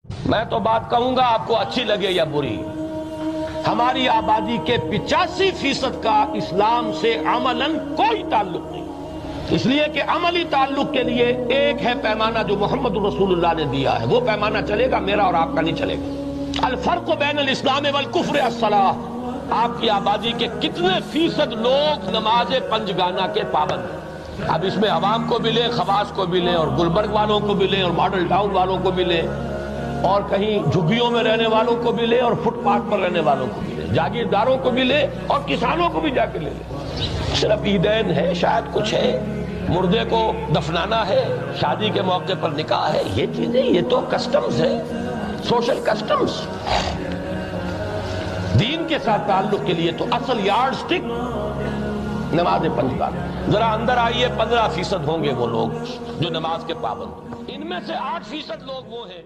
میں تو بات کہوں گا آپ کو اچھی لگے یا بری، ہماری آبادی کے 85% کا اسلام سے عملاً کوئی تعلق نہیں، اس لیے کہ عملی تعلق کے لیے ایک ہے پیمانہ جو محمد رسول اللہ نے دیا ہے، وہ پیمانہ چلے گا، میرا اور آپ کا نہیں چلے گا۔ الفرق بین الاسلام والکفر الصلاۃ۔ آپ کی آبادی کے کتنے فیصد لوگ نماز پنجگانہ کے پابند ہیں؟ اب اس میں عوام کو بھی لیں، خواص کو بھی لیں، اور گلبرگ والوں کو بھی لیں، اور ماڈل ٹاؤن والوں کو بھی لیں، اور کہیں جھگیوں میں رہنے والوں کو بھی لے، اور فٹ پاتھ پر رہنے والوں کو بھی لے، جاگیرداروں کو بھی لے، اور کسانوں کو بھی جا کے لے لے۔ صرف عیدین ہے، شاید کچھ ہے، مردے کو دفنانا ہے، شادی کے موقع پر نکاح ہے، یہ چیزیں یہ تو کسٹمز ہے، سوشل کسٹمز۔ دین کے ساتھ تعلق کے لیے تو اصل یارڈ سٹک نماز پنجگانہ۔ ذرا اندر آئیے، 15% ہوں گے وہ لوگ جو نماز کے پابند ہیں، ان میں سے 8% لوگ وہ ہیں